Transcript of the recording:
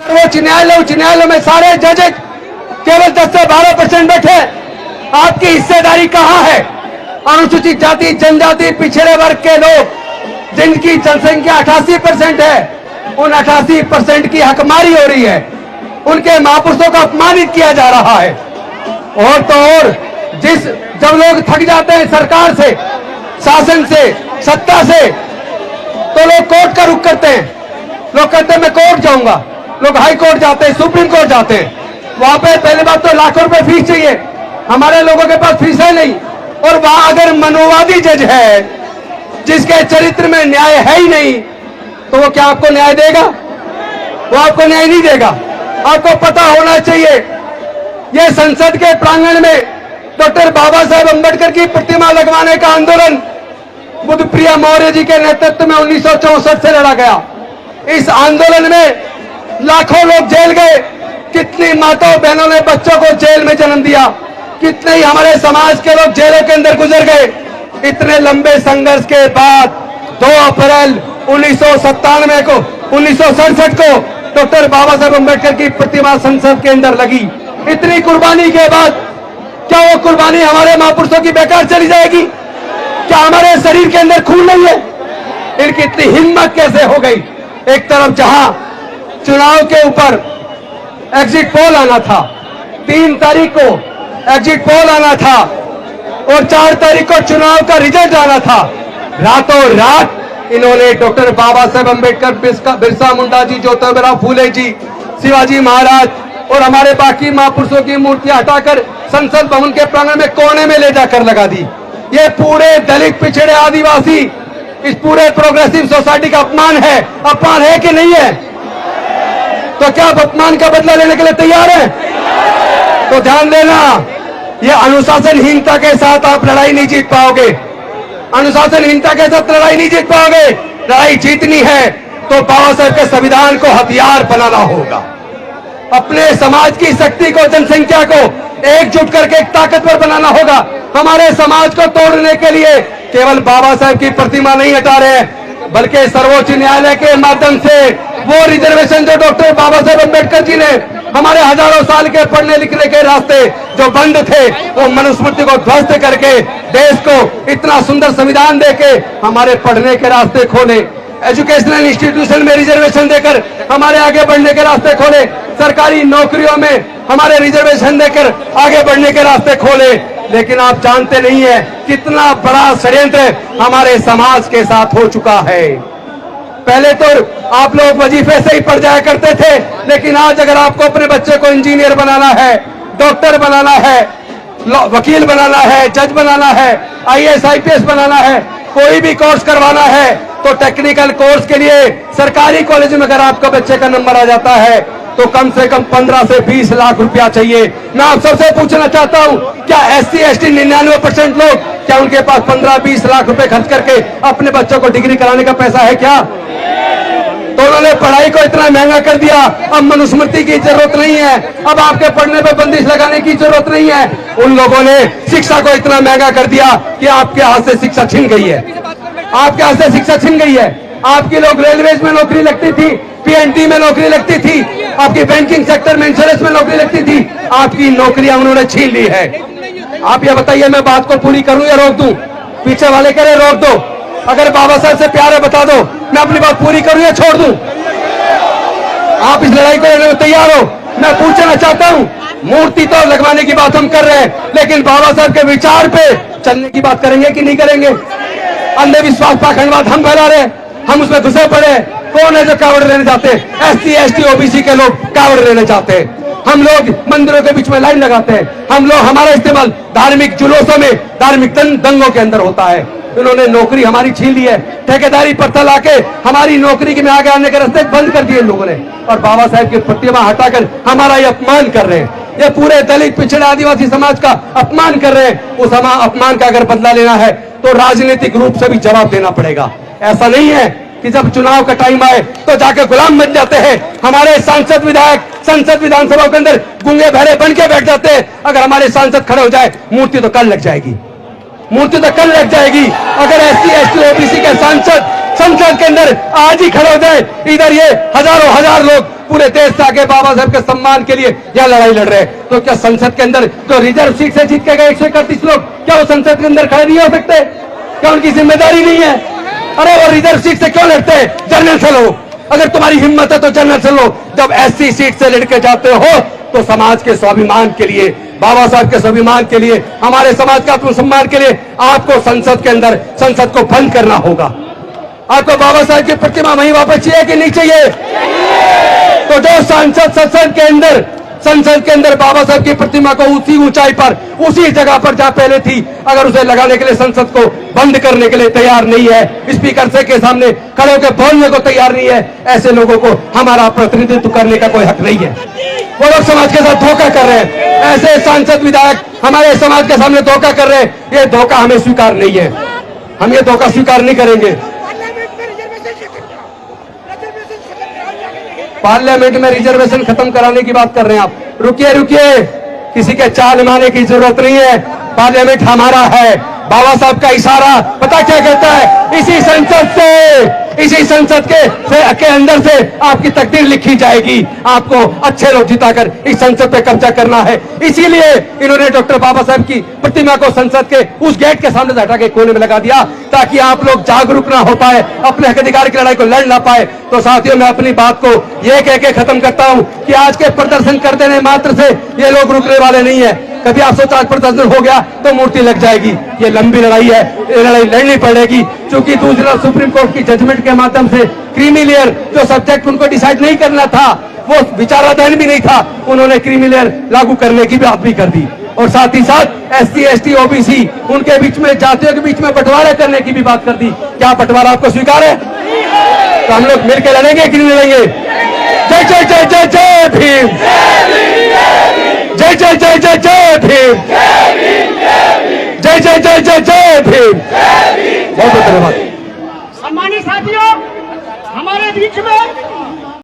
सर्वोच्च न्यायालय में सारे जज केवल 10 से 12% बैठे। आपकी हिस्सेदारी कहां है? अनुसूचित जाति, जनजाति, पिछड़े वर्ग के लोग जिनकी जनसंख्या 88% है, उन 88% की हकमारी हो रही है, उनके महापुरुषों को अपमानित किया जा रहा है। और तो और जब लोग थक जाते हैं सरकार से, शासन से, सत्ता से, तो लोग कोर्ट का रुख करते हैं। लोग कहते हैं मैं कोर्ट जाऊंगा, लोग हाई कोर्ट जाते हैं, सुप्रीम कोर्ट जाते हैं। वहां पे पहली बात तो लाखों रुपए फीस चाहिए, हमारे लोगों के पास फीस है नहीं। और वहां अगर मनोवादी जज है जिसके चरित्र में न्याय है ही नहीं, तो वो क्या आपको न्याय देगा? वो आपको न्याय नहीं देगा। आपको पता होना चाहिए, ये संसद के प्रांगण में डॉक्टर बाबा साहेब अंबेडकर की प्रतिमा लगवाने का आंदोलन बुद्धप्रिया मौर्य जी के नेतृत्व में 1964 से लड़ा गया। इस आंदोलन में लाखों लोग जेल गए, कितनी माताओं बहनों ने बच्चों को जेल में जन्म दिया, कितने ही हमारे समाज के लोग जेलों के अंदर गुजर गए। इतने लंबे संघर्ष के बाद 2 अप्रैल 1997 को 1967 को डॉक्टर बाबा साहेब अंबेडकर की प्रतिमा संसद के अंदर लगी। इतनी कुर्बानी के बाद क्या वो कुर्बानी हमारे महापुरुषों की बेकार चली जाएगी? क्या हमारे शरीर के अंदर खून नहीं है? इनकी इतनी हिम्मत कैसे हो गई? एक तरफ जहां चुनाव के ऊपर एग्जिट पोल आना था, 3 तारीख को एग्जिट पोल आना था और 4 तारीख को चुनाव का रिजल्ट आना था, रातों रात इन्होंने डॉक्टर बाबा साहेब अंबेडकर, बिरसा मुंडा जी, ज्योतिबा फूले जी, शिवाजी महाराज और हमारे बाकी महापुरुषों की मूर्तियां हटाकर संसद भवन के प्रांगण में कोने में ले जाकर लगा दी। ये पूरे दलित, पिछड़े, आदिवासी, इस पूरे प्रोग्रेसिव सोसाइटी का अपमान है। अपमान है कि नहीं है? तो क्या आप अपमान का बदला लेने के लिए तैयार हैं? तो ध्यान देना, ये अनुशासनहीनता के साथ आप लड़ाई नहीं जीत पाओगे। अनुशासनहीनता के साथ लड़ाई नहीं जीत पाओगे। लड़ाई जीतनी है तो बाबा साहेब के संविधान को हथियार बनाना होगा। अपने समाज की शक्ति को, जनसंख्या को एकजुट करके एक ताकतवर बनाना होगा। हमारे समाज को तोड़ने के लिए केवल बाबा साहेब की प्रतिमा नहीं हटा रहे, बल्कि सर्वोच्च न्यायालय के माध्यम से वो रिजर्वेशन जो डॉक्टर बाबा साहेब अंबेडकर जी ने हमारे हजारों साल के पढ़ने लिखने के रास्ते जो बंद थे, वो मनुस्मृति को ध्वस्त करके देश को इतना सुंदर संविधान देके हमारे पढ़ने के रास्ते खोले। एजुकेशनल इंस्टीट्यूशन में रिजर्वेशन देकर हमारे आगे बढ़ने के रास्ते खोले। सरकारी नौकरियों में हमारे रिजर्वेशन देकर आगे बढ़ने के रास्ते खोले। लेकिन आप जानते नहीं है कितना बड़ा षड्यंत्र हमारे समाज के साथ हो चुका है। पहले तो आप लोग वजीफे से ही पढ़ जाया करते थे, लेकिन आज अगर आपको अपने बच्चे को इंजीनियर बनाना है, डॉक्टर बनाना है, वकील बनाना है, जज बनाना है, IAS IPS बनाना है, कोई भी कोर्स करवाना है, तो टेक्निकल कोर्स के लिए सरकारी कॉलेज में अगर आपका बच्चे का नंबर आ जाता है तो कम से कम 15 से 20 लाख रुपया चाहिए। मैं आप सबसे पूछना चाहता हूं, क्या SC ST 99% लोग, क्या उनके पास 15-20 लाख रुपए खर्च करके अपने बच्चों को डिग्री कराने का पैसा है क्या? तो उन्होंने पढ़ाई को इतना महंगा कर दिया, अब मनुस्मृति की जरूरत नहीं है, अब आपके पढ़ने पर बंदिश लगाने की जरूरत नहीं है। उन लोगों ने शिक्षा को इतना महंगा कर दिया कि आपके हाथ से शिक्षा छिन गई है। आपके हाथ से शिक्षा छिन गई है। आपकी लोग रेलवेज में नौकरी लगती थी, PNT में नौकरी लगती थी, आपकी बैंकिंग सेक्टर में, इंश्योरेंस में नौकरी लगती थी, आपकी नौकरियां उन्होंने छीन ली है। आप ये बताइए, मैं बात को पूरी करूं या रोक दूं? पीछे वाले कह रहे रोक दो। अगर बाबा साहब से प्यार है बता दो, मैं अपनी बात पूरी करूं या छोड़ दूं? आप इस लड़ाई को लड़ने में तैयार हो? मैं पूछना चाहता हूं, मूर्ति तो लगवाने की बात हम कर रहे हैं, लेकिन बाबा साहब के विचार पे चलने की बात करेंगे कि नहीं करेंगे? अंधविश्वास, पाखंडवाद हम फैला रहे, हम उसमें घुसे पड़े। कौन है जो कावड़ लेने जाते? SC ST OBC के लोग कावड़ लेने जाते हैं। हम लोग मंदिरों के बीच में लाइन लगाते हैं। हम लोग, हमारा इस्तेमाल धार्मिक जुलूसों में, धार्मिक दंगों के अंदर होता है। इन्होंने नौकरी हमारी छीन ली है। ठेकेदारी प्रथा लाके हमारी नौकरी के में आगे आने के रास्ते बंद कर दिए लोगों ने, और बाबा साहेब की प्रतिमा हटाकर हमारा ये अपमान कर रहे हैं। ये पूरे दलित, पिछड़े, आदिवासी समाज का अपमान कर रहे हैं। उस अपमान का अगर बदला लेना है तो राजनीतिक रूप से भी जवाब देना पड़ेगा। ऐसा नहीं है कि जब चुनाव का टाइम आए तो जाके गुलाम बन जाते हैं। हमारे सांसद, विधायक संसद, विधानसभा के अंदर गूंगे बहरे बन के बैठ जाते हैं। अगर हमारे सांसद खड़े हो जाए, मूर्ति तो कल लग जाएगी, मूर्ति तो कल लग जाएगी। अगर SC ST OBC के सांसद संसद के अंदर आज ही खड़े हो जाए, इधर ये हजारों हजार लोग पूरे देश से आगे बाबा साहब के सम्मान के लिए यह लड़ाई लड़ रहे हैं। तो क्या संसद के अंदर जो रिजर्व सीट से जीत के गए 131 लोग, क्या वो संसद के अंदर खड़े नहीं हो सकते? क्या उनकी जिम्मेदारी नहीं है? अरे वो रिजर्व सीट से क्यों लड़ते हैं? जनरल से लो, अगर तुम्हारी हिम्मत है तो जनरल से लो। जब एससी सीट से लड़के जाते हो तो समाज के स्वाभिमान के लिए, बाबा साहब के स्वाभिमान के लिए, हमारे समाज का आत्मसम्मान के लिए आपको संसद के अंदर संसद को बंद करना होगा। आपको बाबा साहब की प्रतिमा वहीं वापस चाहिए कि नहीं चाहिए? तो जो संसद के अंदर बाबा साहब की प्रतिमा को उसी ऊंचाई पर, उसी जगह पर जहां पहले थी, अगर उसे लगाने के लिए संसद को बंद करने के लिए तैयार नहीं है, स्पीकर से के सामने खड़े होकर बोलने को तैयार नहीं है, ऐसे लोगों को हमारा प्रतिनिधित्व करने का कोई हक नहीं है। वो लोग समाज के साथ धोखा कर रहे हैं। ऐसे सांसद विधायक हमारे समाज के सामने धोखा कर रहे हैं। ये धोखा हमें स्वीकार नहीं है, हम ये धोखा स्वीकार नहीं करेंगे। पार्लियामेंट में रिजर्वेशन खत्म कराने की बात कर रहे हैं आप। रुकिए रुकिए, किसी के चाल मारने की जरूरत नहीं है। पार्लियामेंट हमारा है। बाबा साहब का इशारा पता क्या कहता है? इसी संसद के अंदर से आपकी तकदीर लिखी जाएगी। आपको अच्छे लोग जिताकर इस संसद पे कब्जा करना है। इसीलिए इन्होंने डॉक्टर बाबा साहब की प्रतिमा को संसद के उस गेट के सामने से हटा के कोने में लगा दिया, ताकि आप लोग जागरूक ना हो पाए, अपने हक अधिकार की लड़ाई को लड़ ना पाए। तो साथियों, मैं अपनी बात को यह कह के खत्म करता हूं कि आज के प्रदर्शन कर देने मात्र से ये लोग रुकने वाले नहीं है। कभी आप सोचा आज प्रदर्शन हो गया तो मूर्ति लग जाएगी। ये लंबी लड़ाई है, ये लड़ाई लड़नी पड़ेगी, क्योंकि दूसरा सुप्रीम कोर्ट की जजमेंट के माध्यम से क्रीमी लेयर जो सब्जेक्ट उनको डिसाइड नहीं करना था, वो विचाराधीन भी नहीं था, उन्होंने क्रीमी लेयर लागू करने की बात भी कर दी। और साथ ही साथ एससी, एसटी, ओबीसी उनके बीच में, जातियों के बीच में बंटवारा करने की भी बात कर दी। क्या बंटवारा आपको स्वीकार है? तो हम लोग मिलकर लड़ेंगे कि नहीं लड़ेंगे? जय जय जय जय जय भीम, जय जय जय जय जय भीम, जय जय जय जय जय भीम। बहुत बहुत धन्यवाद। सम्मानित साथियों, हमारे बीच में